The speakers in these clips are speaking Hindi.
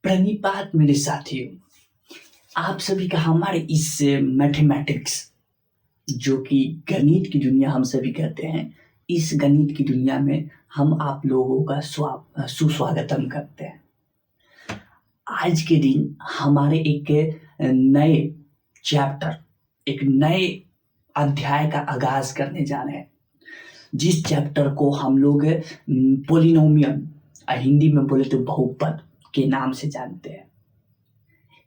प्रणिपात मेरे साथियों, आप सभी का हमारे इस मैथमेटिक्स जो कि गणित की दुनिया हम सभी कहते हैं, इस गणित की दुनिया में हम आप लोगों का सुस्वागतम करते हैं। आज के दिन हमारे एक नए चैप्टर, एक नए अध्याय का आगाज करने जा रहे हैं, जिस चैप्टर को हम लोग पोलिनोमियल, हिंदी में बोले तो बहुपद के नाम से जानते हैं।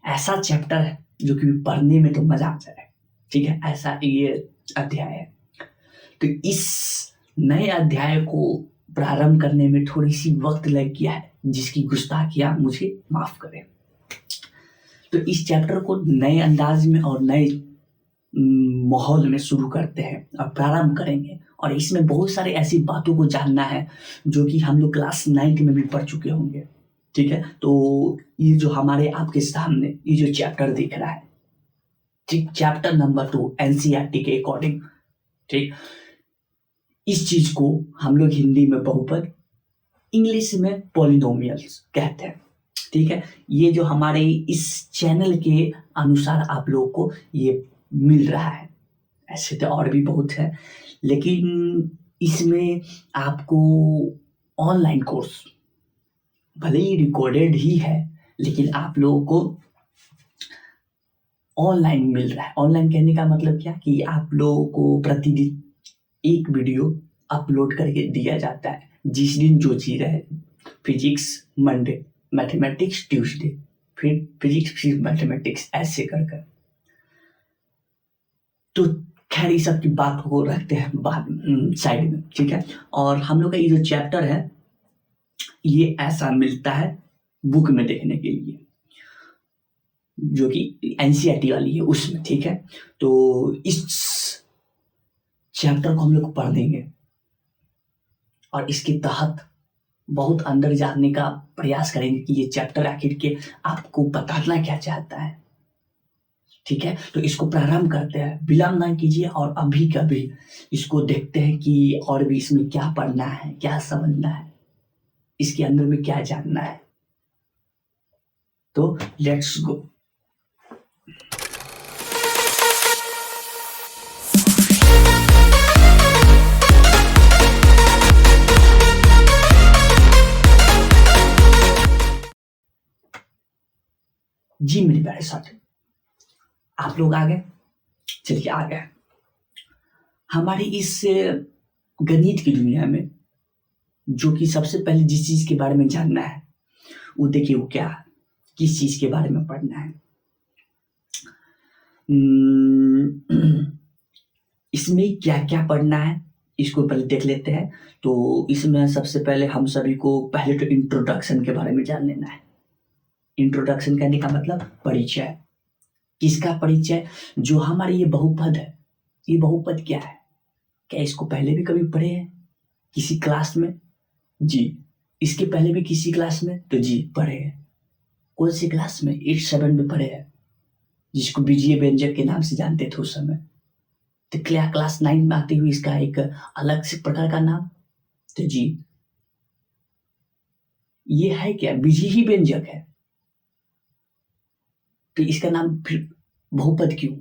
ऐसा चैप्टर है जो कि पढ़ने में तो मजा आ जाए, ठीक है, ऐसा ये अध्याय है। तो इस नए अध्याय को प्रारंभ करने में थोड़ी सी वक्त लग गया है, जिसकी गुस्ताखियां मुझे माफ करें। तो इस चैप्टर को नए अंदाज में और नए माहौल में शुरू करते हैं और प्रारंभ करेंगे, और इसमें बहुत सारे ऐसी बातों को जानना है जो कि हम लोग क्लास 9 में भी पढ़ चुके होंगे, ठीक है। तो ये जो हमारे आपके सामने ये जो चैप्टर दिख रहा है, ठीक, चैप्टर नंबर 2 एनसीईआरटी के अकॉर्डिंग, ठीक, इस चीज को हम लोग हिंदी में बहुपद, इंग्लिश में पॉलिनोमियल्स कहते हैं, ठीक है। ये जो हमारे इस चैनल के अनुसार आप लोग को ये मिल रहा है। ऐसे तो और भी बहुत है, लेकिन इसमें आपको ऑनलाइन कोर्स भले ही रिकॉर्डेड ही है, लेकिन आप लोगों को ऑनलाइन मिल रहा है। ऑनलाइन कहने का मतलब क्या कि आप लोगों को प्रतिदिन एक वीडियो अपलोड करके दिया जाता है, जिस दिन जो चीज है, फिजिक्स मंडे, मैथमेटिक्स ट्यूसडे, फिर फिजिक्स फिर मैथमेटिक्स, ऐसे कर कर। तो खैर इस सब की बात को रखते हैं बाद साइड में, ठीक है। और हम लोग का ये जो चैप्टर है, ये ऐसा मिलता है बुक में देखने के लिए, जो कि एनसीईआरटी वाली है उसमें, ठीक है। तो इस चैप्टर को हम लोग पढ़ देंगे और इसके तहत बहुत अंदर जानने का प्रयास करेंगे कि ये चैप्टर आखिर के आपको बताना क्या चाहता है, ठीक है। तो इसको प्रारंभ करते हैं, विलंब ना कीजिए और अभी कभी इसको देखते हैं कि और भी इसमें क्या पढ़ना है, क्या समझना है, इसके अंदर में क्या जानना है। तो लेट्स गो। जी मेरे प्यारे साथी, आप लोग आ गए, चलिए आ गए। हमारी इस गणित की दुनिया में जो कि सबसे पहले जिस चीज के बारे में जानना है, वो देखिए वो क्या है, किस चीज के बारे में पढ़ना है। इसमें क्या क्या पढ़ना है, इसको पहले देख लेते हैं। तो इसमें सबसे पहले हम सभी को पहले तो इंट्रोडक्शन के बारे में जान लेना है। इंट्रोडक्शन कहने का मतलब परिचय। किसका परिचय? जो हमारी ये बहुपद है, ये बहुपद क्या है, क्या इसको पहले भी कभी पढ़े हैं किसी क्लास में? जी। इसके पहले भी किसी क्लास में? तो जी पढ़े हैं। कौन सी क्लास में? 8-7 में पढ़े हैं, जिसको बीजीय व्यंजक के नाम से जानते थे उस समय। तो क्या क्लास 9 में आते हुए इसका एक अलग से प्रकार का नाम? तो जी ये है क्या? बीजीय व्यंजक है, तो इसका नाम फिर बहुपद क्यों?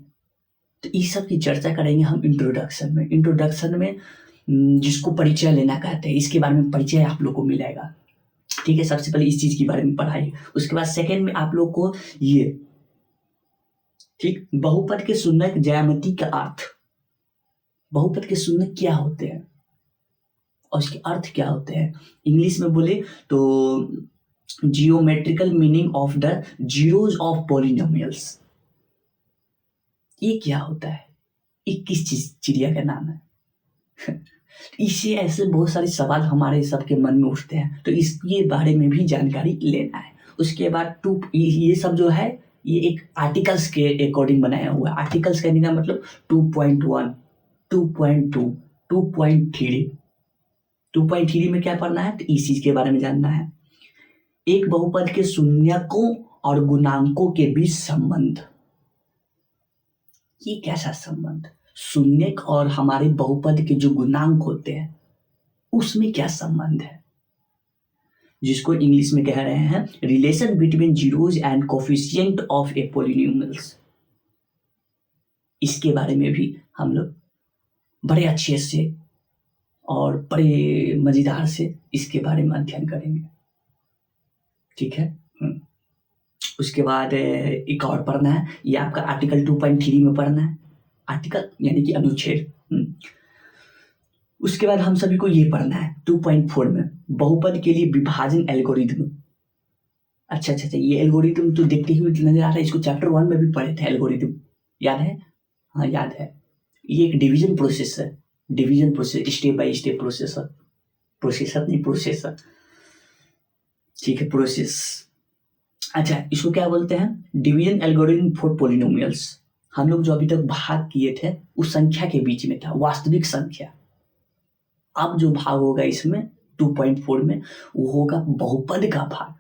तो इस सब की चर्चा करेंगे हम इंट्रोडक्शन में। इंट्रोडक्शन में जिसको परिचय लेना कहते हैं, इसके बारे में परिचय आप लोग को मिलेगा, ठीक है। सबसे पहले इस चीज के बारे में पढ़ाई, उसके बाद सेकंड में आप लोग को ये, ठीक, बहुपद के शून्यक ज्यामिति का अर्थ, बहुपद के शून्यक क्या होते हैं और उसके अर्थ क्या होते हैं। इंग्लिश में बोले तो geometrical meaning of the zeros of polynomials. ये क्या होता है? ये किस चीज चिड़िया का नाम है? इससे ऐसे बहुत सारे सवाल हमारे सबके मन में उठते हैं, तो इसके बारे में भी जानकारी लेना है। उसके बाद ये सब जो है, ये एक आर्टिकल्स के अकॉर्डिंग बनाया हुआ है। आर्टिकल्स कहने का मतलब 2.1, 2.2, 2.3। 2.3 में क्या पढ़ना है? तो इस चीज के बारे में जानना है। एक बहुपद के शून्यकों और गुणांकों के बीच संबंध। ये कैसा संबंध? शून्यक और हमारे बहुपद के जो गुणांक होते हैं, उसमें क्या संबंध है? जिसको इंग्लिश में कह रहे हैं relation between zeros and coefficient of A polynomials. इसके बारे में भी हम लोग बड़े अच्छे से और बड़े मजेदार से इसके बारे में अध्ययन करेंगे। ठीक है। उसके बाद एक और पढ़ना है, ये आपका आर्टिकल 2.3 में पढ़ना है, आर्टिकल यानी कि अनुच्छेद। उसके बाद हम सभी को ये पढ़ना है 2.4 में बहुपद के लिए विभाजन एल्गोरिथम। अच्छा, ये एल्गोरिथम तो देखते ही नजर आ रहा है, इसको चैप्टर 1 में भी पढ़े थे एल्गोरिथम, याद है? हाँ याद है। ये एक डिवीजन प्रोसेस है, division process, step by step processor. ठीक है, प्रोसेस। अच्छा, इसको क्या बोलते हैं? Division algorithm for polynomials. हम लोग जो अभी तक भाग किए थे उस संख्या के बीच में था, वास्तविक संख्या। अब जो भाग होगा इसमें 2.4 में वो होगा बहुपद का भाग।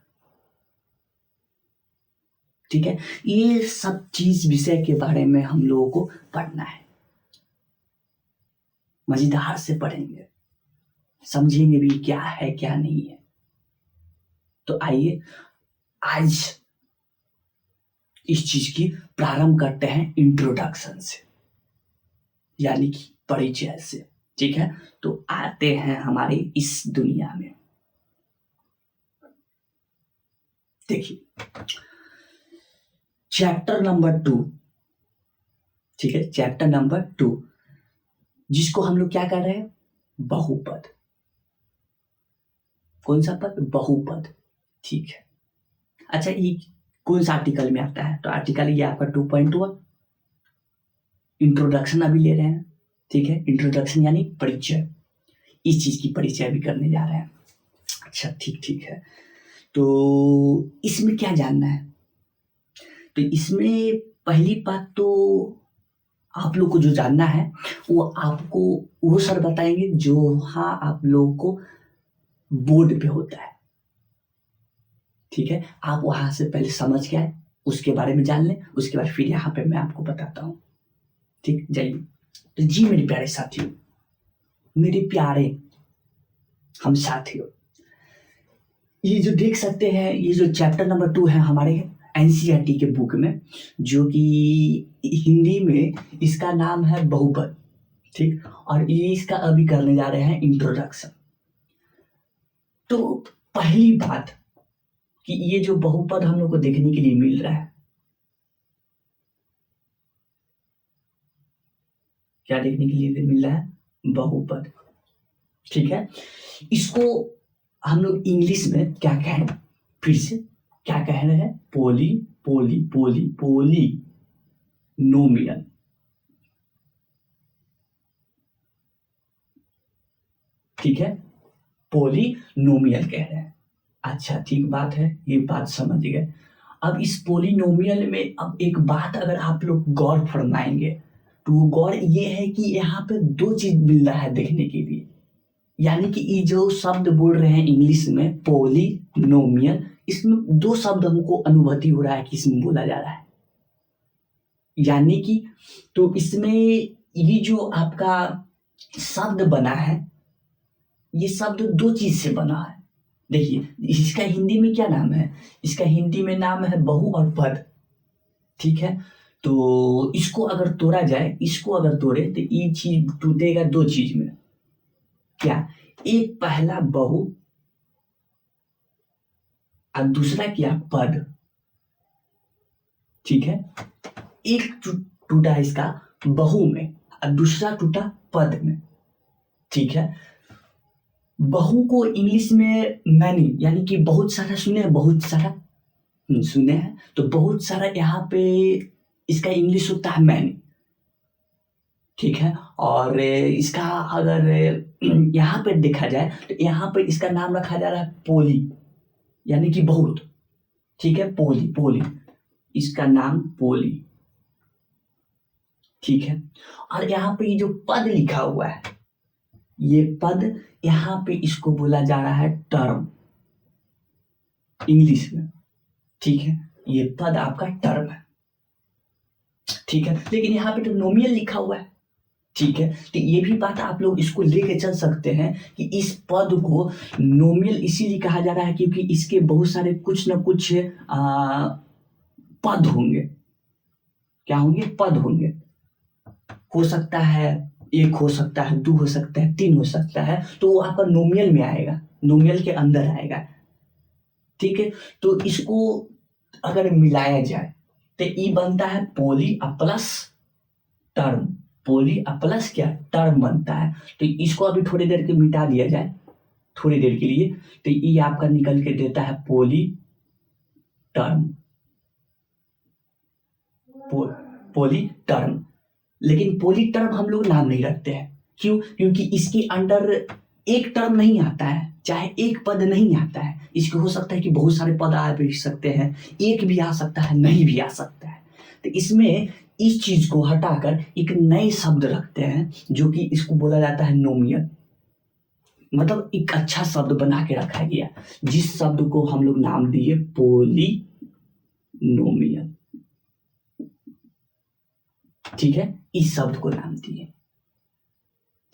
ठीक है, ये सब चीज विषय के बारे में हम लोगों को पढ़ना है, मजेदार से पढ़ेंगे, समझेंगे भी क्या है क्या नहीं है। तो आइए आज इस चीज की प्रारंभ करते हैं इंट्रोडक्शन से, यानी कि परिचय से। ठीक है, तो आते हैं हमारे इस दुनिया में। देखिए चैप्टर नंबर 2, ठीक है, चैप्टर नंबर 2 जिसको हम लोग क्या कर रहे हैं? बहुपद। कौन सा पद? बहुपद। ठीक है। अच्छा, ये कौन सा आर्टिकल में आता है? तो आर्टिकल ये आपका 2.1 इंट्रोडक्शन अभी ले रहे हैं। ठीक है, इंट्रोडक्शन यानी परिचय, इस चीज की परिचय भी करने जा रहे हैं। अच्छा, ठीक है। तो इसमें क्या जानना है? तो इसमें पहली बात तो आप लोग को जो जानना है वो आपको वो सर बताएंगे जो हाँ आप लोगों को बोर्ड पे होता है। ठीक है, आप वहां से पहले समझ के आए, उसके बारे में जान लें, उसके बाद फिर यहाँ पे मैं आपको बताता हूँ। ठीक, जाइए। तो जी मेरे प्यारे साथियों, मेरे प्यारे हम साथियों, ये जो देख सकते हैं, ये जो चैप्टर नंबर 2 है हमारे एनसीईआरटी के बुक में, जो कि हिंदी में इसका नाम है बहुपद। ठीक, और ये इसका अभी करने जा रहे हैं इंट्रोडक्शन। तो पहली बात कि ये जो बहुपद हम लोग को देखने के लिए मिल रहा है, क्या देखने के लिए मिल रहा है? बहुपद। ठीक है, इसको हम लोग इंग्लिश में क्या कहें? फिर से क्या कह रहे हैं? पोलिनोमियल। ठीक है, पोलिनोमियल कह रहे हैं। अच्छा, ठीक बात है, ये बात समझ गए। अब इस पोलिनोमियल में अब एक बात अगर आप लोग गौर फरमाएंगे तो गौर ये है कि यहाँ पे दो चीज मिल रहा है देखने के लिए, यानी कि ये जो शब्द बोल रहे हैं इंग्लिश में पोलिनोमियल, इसमें दो शब्द हमको अनुभूति हो रहा है कि इसमें बोला जा रहा है। यानी कि तो इसमें ये जो आपका शब्द बना है, ये शब्द दो चीज से बना है। देखिए, इसका हिंदी में क्या नाम है? इसका हिंदी में नाम है बहु और पद। ठीक है, तो इसको अगर तोड़ा जाए, इसको अगर तोड़े तो ये चीज टूटेगा दो चीज में। क्या? एक पहला बहु और दूसरा क्या? पद। ठीक है, एक टूटा इसका बहु में और दूसरा टूटा पद में। ठीक है, बहु को इंग्लिश में मैनी, यानी कि बहुत सारा सुने हैं, बहुत सारा सुने हैं, तो बहुत सारा यहाँ पे इसका इंग्लिश होता है मैनी। ठीक है, और इसका अगर यहाँ पे देखा जाए तो यहाँ पे इसका नाम रखा जा रहा है पोली, यानी कि बहुत। ठीक है, पोली, इसका नाम पोली। ठीक है, और यहाँ पे ये जो पद लिखा हुआ है, ये पद यहाँ पे इसको बोला जा रहा है टर्म, इंग्लिश में। ठीक है, ये पद आपका टर्म है। ठीक है, लेकिन यहाँ पे तो नोमियल लिखा हुआ है, ठीक है, तो ये भी बात आप लोग इसको लेके चल सकते हैं कि इस पद को नोमियल इसीलिए कहा जा रहा है क्योंकि इसके बहुत सारे कुछ ना कुछ पद होंगे। क्या होंगे? पद होंगे। हो सकता है एक, हो सकता है दो, हो सकता है तीन, हो सकता है, तो वो आपका नोमियल में आएगा, नोमियल के अंदर आएगा। ठीक है, तो इसको अगर मिलाया जाए तो ई बनता है पोली प्लस टर्म। पोली प्लस क्या? टर्म बनता है। तो इसको अभी थोड़ी देर के मिटा दिया जाए, थोड़ी देर के लिए, तो ई आपका निकल के देता है पोली टर्म। पो, पोली टर्म। लेकिन पोली टर्म हम लोग नाम नहीं रखते हैं। क्यों? क्योंकि इसके अंडर एक टर्म नहीं आता है, चाहे एक पद नहीं आता है। इसको हो सकता है कि बहुत सारे पद आ भी सकते हैं, एक भी आ सकता है, नहीं भी आ सकता है। तो इसमें इस चीज को हटाकर एक नए शब्द रखते हैं जो कि इसको बोला जाता है नोमियल। मतलब एक अच्छा शब्द बना के रखा गया, जिस शब्द को हम लोग नाम दिए पोलिनोमियल। ठीक है, इस शब्द को नाम दिए।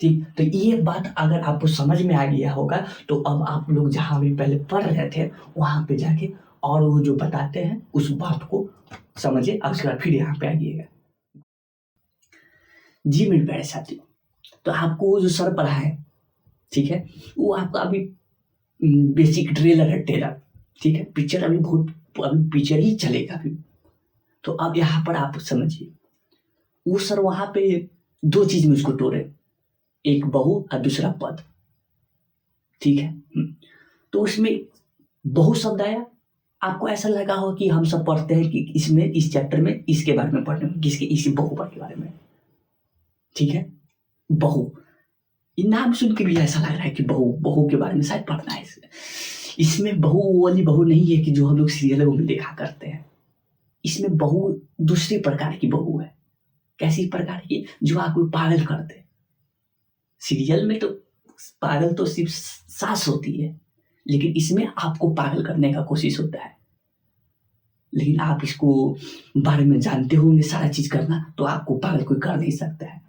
ठीक, तो ये बात अगर आपको समझ में आ गया होगा तो अब आप लोग जहां भी पहले पढ़ रहे थे वहां पे जाके और वो जो बताते हैं उस बात को समझिए, अब उसके बाद फिर यहाँ पे आइएगा। जी मेरे प्यारे साथियों, तो आपको वो जो सर पढ़ा है, ठीक है, वो आपका अभी बेसिक ट्रेलर है, ट्रेलर। ठीक है, पिक्चर अभी बहुत, अभी पिक्चर ही चलेगा अभी। तो अब यहाँ पर आप समझिए, वो सर वहां पे दो चीज में उसको तोड़े, एक बहु और दूसरा पद। ठीक है, तो उसमें बहु शब्द आया। आपको ऐसा लगा हो कि हम सब पढ़ते हैं कि इसमें इस चैप्टर में इसके बारे में पढ़ने में, किसके? इसी बहु के बारे में। ठीक है, बहु, ये नाम सुन के भी ऐसा लग रहा है कि बहु, बहु के बारे में शायद पढ़ना है। इसमें बहु वो वाली बहु नहीं है कि जो हम लोग सीरियलों में देखा करते हैं। इसमें बहु दूसरे प्रकार की बहु है। कैसी प्रकार की? जो आपको पागल कर दे। सीरियल में तो पागल तो सिर्फ सास होती है, लेकिन इसमें आपको पागल करने का कोशिश होता है। लेकिन आप इसको बारे में जानते होंगे सारा चीज करना, तो आपको पागल कोई कर नहीं सकता है।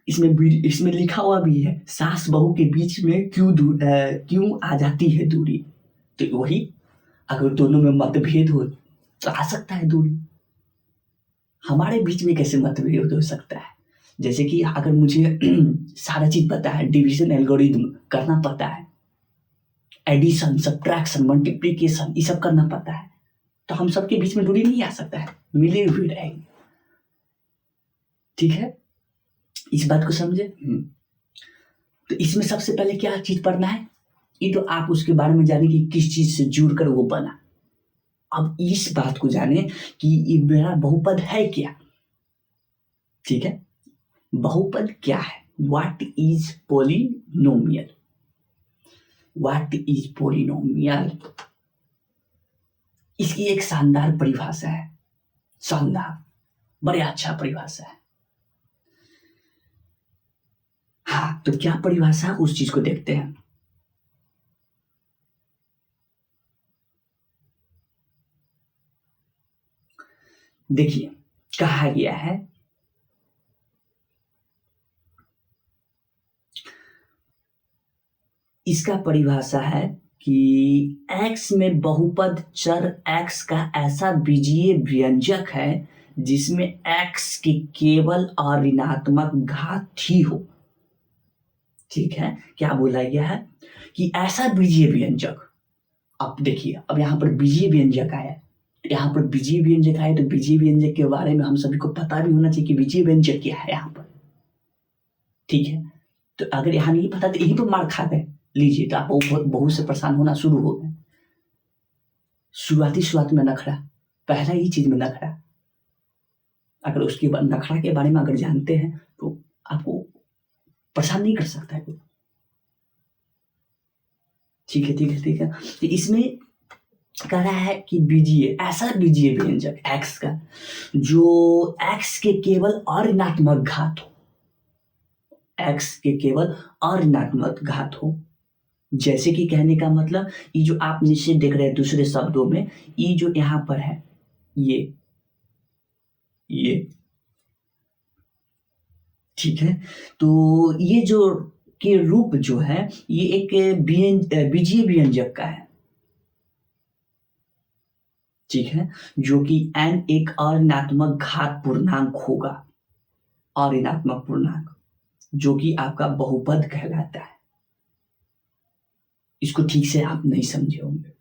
इसमें लिखा हुआ भी है, सास बहू के बीच में क्यों आ जाती है दूरी। तो वही, अगर दोनों में मतभेद हो तो आ सकता है दूरी। हमारे बीच में कैसे मतभेद हो सकता है? जैसे कि अगर मुझे सारा चीज पता है, डिवीजन एल्गोरिथम करना पता है, एडिशन, सब्ट्रैक्शन, मल्टीप्लिकेशन, ये सब करना पता है, तो हम सबके बीच में दूरी नहीं आ सकता है, मिली हुई रहेगी। ठीक है, इस बात को समझे। तो इसमें सबसे पहले क्या चीज पढ़ना है? ये तो आप उसके बारे में जाने कि किस चीज से जुड़कर वो बना। अब इस बात को जाने कि ये मेरा बहुपद है क्या। ठीक है, बहुपद क्या है? What is polynomial? What is polynomial? इसकी एक शानदार परिभाषा है, शानदार, बड़े अच्छा परिभाषा है। हाँ, तो क्या परिभाषा, उस चीज को देखते हैं। देखिए, कहा गया है इसका परिभाषा है कि x में बहुपद चर x का ऐसा बीजीय व्यंजक है जिसमें x की केवल अऋणात्मक घात ही हो। ठीक है, क्या बोला गया है कि ऐसा बीजीय व्यंजक। अब देखिए, अब यहाँ पर बीजीय व्यंजक आया, यहाँ पर बीजीय व्यंजक आए तो बीजीय व्यंजक के बारे में हम सभी को पता भी होना चाहिए कि बीजीय व्यंजक क्या है यहाँ पर। ठीक है, तो अगर यहाँ नहीं पता तो यहीं पर मार खा गए, लीजिए, तो आप बहुत से परेशान होना शुरू हो गए। शुरुआत में नखरा, पहला ही चीज में नखरा। अगर उसके बाद नखरा के बारे में अगर जानते हैं तो आपको परेशान नहीं कर सकता है। ठीक है, ठीक है, ठीक है। तो इसमें कह रहा है कि बीजीय, ऐसा बीजीय व्यंजक x का जो x के केवल अऋणात्मक घात हो, x के केवल अऋणात्मक घात हो। जैसे कि कहने का मतलब, ये जो आप नीचे देख रहे हैं, दूसरे शब्दों में ये जो यहां पर है, ये ठीक है। तो ये जो के रूप जो है ये एक बीजीय व्यंजक का है। ठीक है, जो कि n एक अऋणात्मक घात पूर्णांक होगा, अऋणात्मक पूर्णांक, जो कि आपका बहुपद कहलाता है। इसको ठीक से आप नहीं समझे होंगे।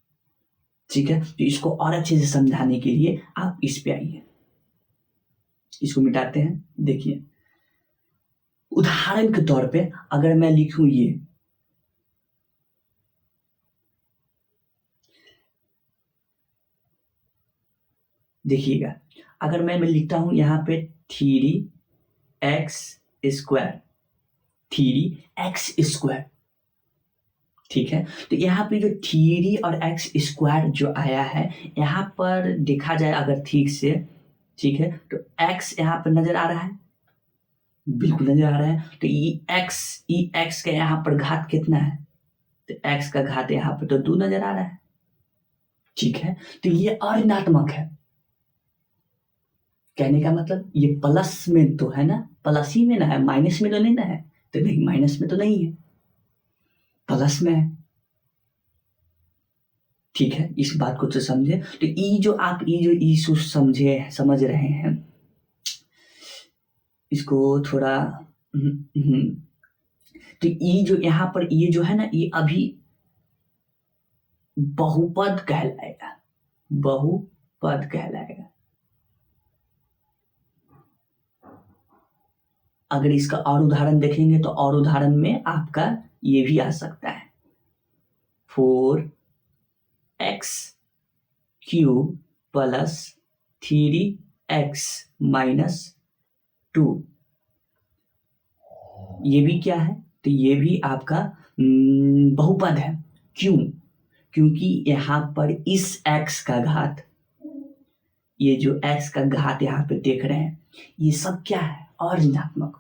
ठीक है, तो इसको और अच्छे से समझाने के लिए आप इस पे आइए, इसको मिटाते हैं। देखिए, उदाहरण के तौर पे अगर मैं लिखूं ये, देखिएगा, अगर मैं लिखता हूं यहां पे 3x स्क्वायर, 3x स्क्वायर। ठीक है, तो यहाँ पे जो 3 और x स्क्वायर जो आया है, यहाँ पर देखा जाए अगर ठीक से, ठीक है, तो x यहाँ पर नजर आ रहा है, बिल्कुल नजर आ रहा है। तो ई एक्स का यहाँ पर घात कितना है, तो x का घात यहाँ पर तो 2 नजर आ रहा है। ठीक है, तो ये अऋणात्मक है। कहने का मतलब ये प्लस में तो है ना, प्लस ही में ना है, माइनस में तो नहीं ना है। तो नहीं, माइनस में तो नहीं है, प्लस में है। ठीक है, इस बात को तो समझे। तो ई जो आप ई जो ई समझ रहे हैं, इसको थोड़ा तो ई जो यहाँ पर ये जो है ना, ये अभी बहुपद कहलाएगा, बहुपद कहलाएगा। अगर इसका और उदाहरण देखेंगे तो और उदाहरण में आपका ये भी आ सकता है, 4x³ प्लस 3x-2। ये भी क्या है, तो ये भी आपका बहुपद है। क्यों? क्योंकि यहाँ पर इस x का घात, ये जो x का घात यहाँ पे देख रहे हैं, ये सब क्या है, अऋणात्मक,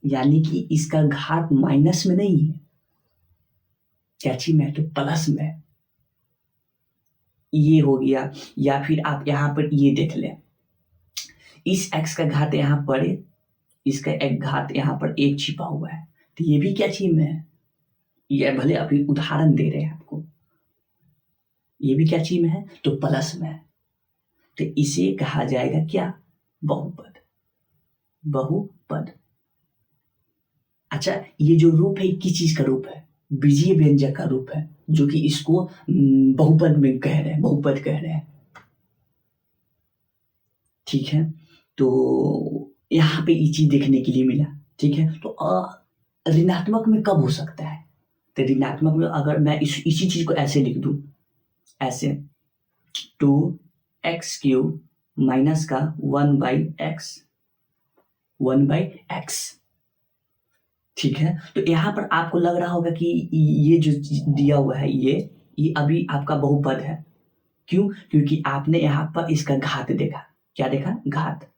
यानी कि इसका घात माइनस में नहीं है, क्या चीज में, तो प्लस में। ये हो गया। या फिर आप यहाँ पर ये देख लें, इस x का घात यहाँ पर, इसका एक घात यहाँ पर 1 छिपा हुआ है, तो ये भी क्या चीज में है, ये भले अभी उदाहरण दे रहे हैं आपको, ये भी क्या चीज में है, तो प्लस में है। तो इसे कहा जाएगा क्या, बहुपद, बहुपद। अच्छा, ये जो रूप है किस चीज का रूप है, बीजीय व्यंजक का रूप है, जो कि इसको बहुपद में कह रहे हैं, बहुपद कह रहे हैं। ठीक है, तो यहाँ पे ये चीज देखने के लिए मिला। ठीक है, तो ऋणात्मक में कब हो सकता है, तो ऋणात्मक में अगर मैं इसी चीज को ऐसे लिख दूं, ऐसे 2x³ माइनस का 1/x, 1/x। ठीक है, तो यहाँ पर आपको लग रहा होगा कि ये जो दिया हुआ है ये अभी आपका बहुपद है। क्यों? क्योंकि आपने यहाँ पर इसका घात देखा, क्या देखा, घात,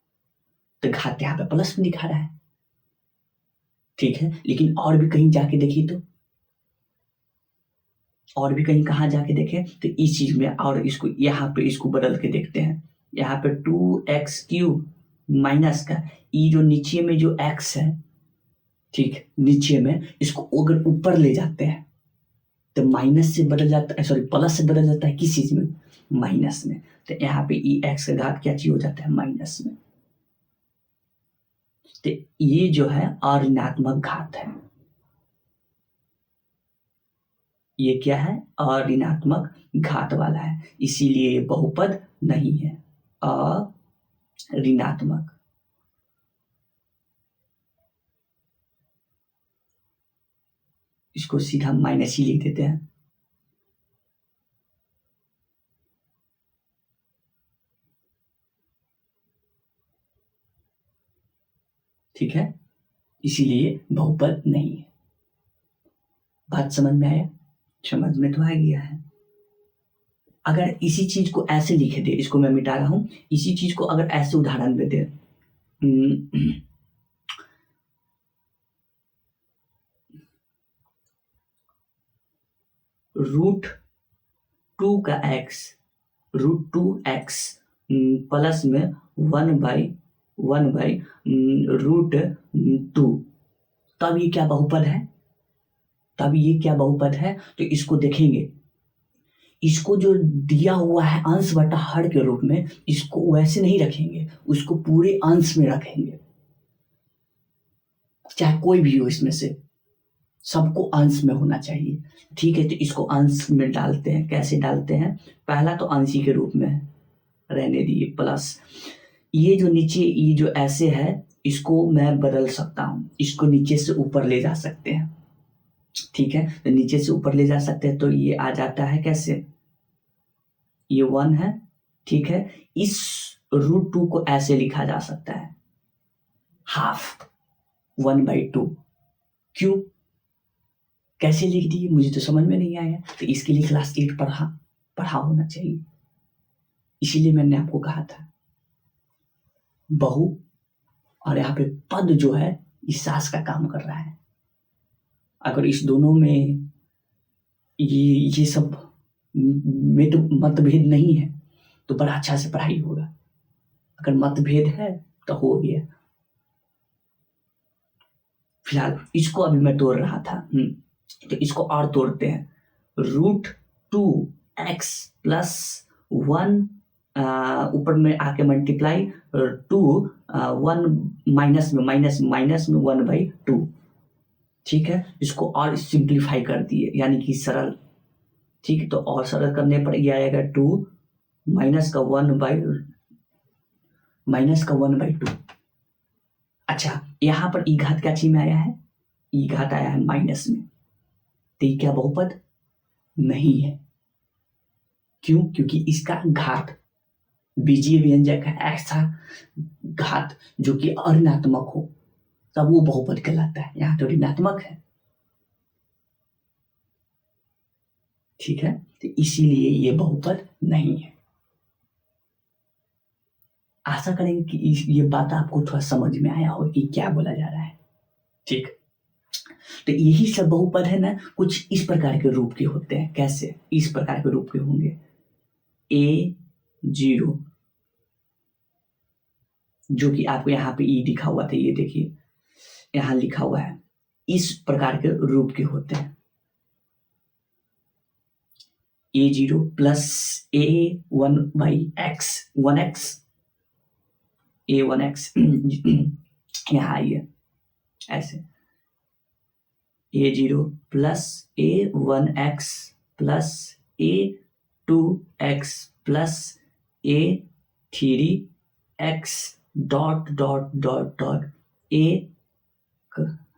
तो घात यहाँ पे प्लस में दिखा रहा है। ठीक है, लेकिन और भी कहीं जाके देखिए, तो और भी कहीं कहाँ जाके देखें, तो इस चीज में, और इसको यहाँ पे इसको बदल के देखते हैं। यहाँ पे 2x³ माइनस का ई जो नीचे में जो x है, ठीक, नीचे में, इसको अगर ऊपर ले जाते हैं तो माइनस से बदल जाता है, सॉरी प्लस से बदल जाता है, किस चीज में, माइनस में। तो यहाँ पे ई एक्स का घात क्या चीज हो जाता है, माइनस में। तो ये जो है अऋणात्मक घात है, ये क्या है, अऋणात्मक घात वाला है, इसीलिए ये बहुपद नहीं है, अऋणात्मक। इसको सीधा माइनस ही लिख देते हैं। ठीक है, इसीलिए बहुपद नहीं है। बात समझ में आया, समझ में तो आ गया है। अगर इसी चीज को ऐसे लिखे दे, इसको मैं मिटा रहा हूं, इसी चीज को अगर ऐसे उदाहरण में दे, √2 का x, √2x प्लस में 1/√2 1/√2। तब ये क्या बहुपद है? तो इसको देखेंगे, इसको जो दिया हुआ है अंश बटा हर के रूप में, इसको वैसे नहीं रखेंगे, उसको पूरे अंश में रखेंगे, चाहे कोई भी हो इसमें से, सबको अंश में होना चाहिए। ठीक है, तो इसको अंश में डालते हैं। कैसे डालते हैं? पहला तो अंशी के रूप में रहने दिए, प्लस ये जो नीचे ये जो ऐसे है, इसको मैं बदल सकता हूँ, इसको नीचे से ऊपर ले जा सकते हैं। ठीक है, तो नीचे से ऊपर ले जा सकते हैं, तो ये आ जाता है कैसे? ये 1 है। ठीक है, इस √2 को ऐसे लिखा जा सकता है, हाफ 1/2। क्यों, कैसे लिख दिए, मुझे तो समझ में नहीं आया। तो इसके लिए क्लास 8 पढ़ा होना चाहिए, इसीलिए मैंने आपको कहा था। बहु और यहाँ पे पद जो है इस सास का काम कर रहा है। अगर इस दोनों में ये सब में तो मतभेद नहीं है, तो बड़ा अच्छा से पढ़ाई होगा। अगर मतभेद है तो हो गया। फिलहाल इसको अभी मैं तोड़ रहा था, तो इसको और तोड़ते हैं। √2x + 1 ऊपर में आके मल्टीप्लाई 2 1 माइनस में 1/2। ठीक है, इसको और सिंप्लीफाई कर दिए, यानी कि सरल। ठीक है, तो और सरल करने पर ये आएगा 2 माइनस का 1/2। अच्छा, यहाँ पर ई घात क्या चीज में आया है? ई घात आया है माइनस में, तो ये क्या बहुपद नहीं है? क्यों? क्योंकि इसका घात बीजीय व्यंजक है, ऐसा घात जो कि अऋणात्मक हो तब वो बहुपद कहलाता है, यहाँ तो ऋणात्मक है। ठीक है, तो इसीलिए ये बहुपद नहीं है। आशा करेंगे कि ये बात आपको थोड़ा समझ में आया हो कि क्या बोला जा रहा है। ठीक, तो यही सब बहुपद है ना, कुछ इस प्रकार के रूप के होते हैं। कैसे? इस प्रकार के रूप के होंगे। A0 जो कि आपको यहाँ पे ई लिखा हुआ था, ये देखिए यहाँ लिखा हुआ है, इस प्रकार के रूप के होते हैं। A0 + A1/x 1x A1x यहाँ आइए ऐसे, A0 + A1x + A2x + A3x ...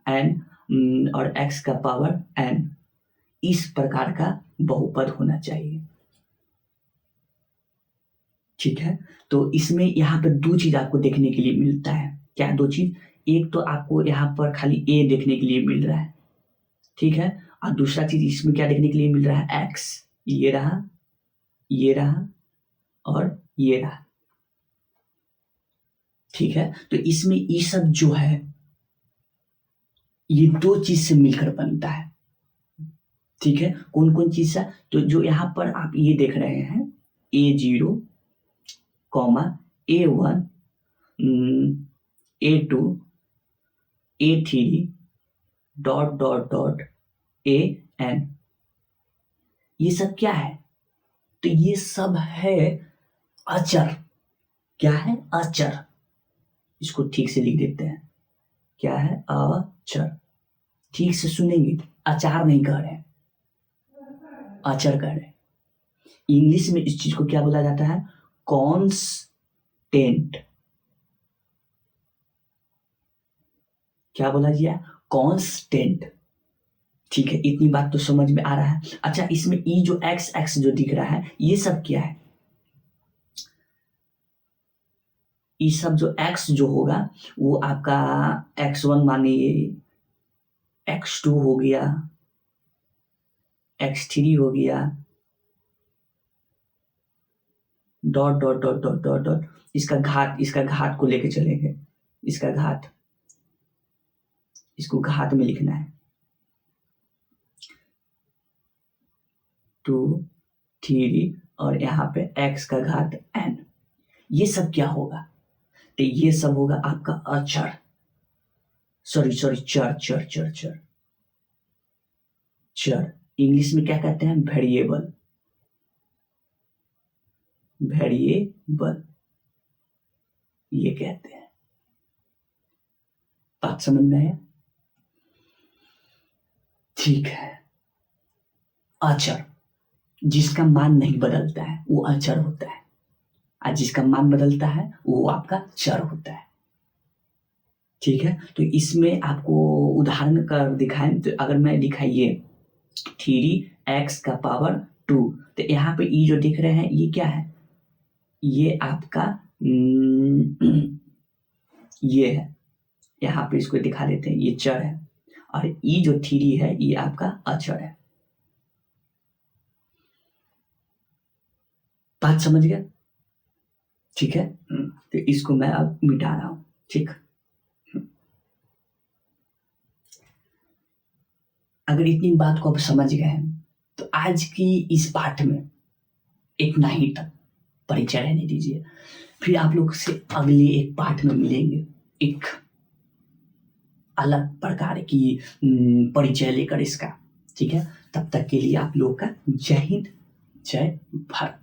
n और x का पावर n, इस प्रकार का बहुपद होना चाहिए। ठीक है, तो इसमें यहाँ पर दो चीज आपको देखने के लिए मिलता है। क्या दो चीज? एक तो आपको यहाँ पर खाली a देखने के लिए मिल रहा है, ठीक है, और दूसरा चीज इसमें क्या देखने के लिए मिल रहा है? x, ये रहा और ये रहा। ठीक है, तो इसमें ये सब जो है ये दो चीज से मिलकर बनता है। ठीक है, कौन कौन चीज से? तो जो यहाँ पर आप ये देख रहे हैं A0, A1, A2, A3 ... AN, ये सब क्या है? तो ये सब है अचर। क्या है? अचर। इसको ठीक से लिख देते हैं, क्या है? अचर। ठीक से सुनेंगे, अचार नहीं कह रहे, अचर कह रहे। इंग्लिश में इस चीज को क्या बोला जाता है? कॉन्स्टेंट। क्या बोला गया? कॉन्स्टेंट। ठीक है, इतनी बात तो समझ में आ रहा है। अच्छा, इसमें ई जो x जो दिख रहा है, ये सब क्या है? ये सब जो x जो होगा वो आपका x1 मानिए, x2 हो गया, x3 हो गया, ... इसका घात को लेके चलेंगे, इसका घात, इसको घात में लिखना है, 2, 3 और यहाँ पे x का घात n। ये सब क्या होगा? तो ये सब होगा आपका अचर, सॉरी सॉरी चर चर चर चर चर। इंग्लिश में क्या कहते हैं? वेरिएबल, वेरिएबल ये कहते हैं। बात समझ में आया? ठीक है। अचर जिसका मान नहीं बदलता है वो अचर होता है, और जिसका मान बदलता है वो आपका चर होता है। ठीक है, तो इसमें आपको उदाहरण कर दिखाएं तो अगर मैं लिखा ये 3x⁻², तो यहाँ पे ये जो दिख रहे हैं ये क्या है? ये आपका ये है, यहाँ पे इसको दिखा देते हैं, ये चर है, और ये जो 3 है ये आपका अचर है। बात समझ गया? ठीक है, तो इसको मैं अब मिटा रहा हूं। ठीक, अगर इतनी बात को आप समझ गए हैं तो आज की इस पाठ में इतना ही तक परिचय रहने दीजिए। फिर आप लोग से अगले एक पाठ में मिलेंगे, एक अलग प्रकार की परिचय लेकर इसका। ठीक है, तब तक के लिए आप लोग का जय हिंद, जय भारत।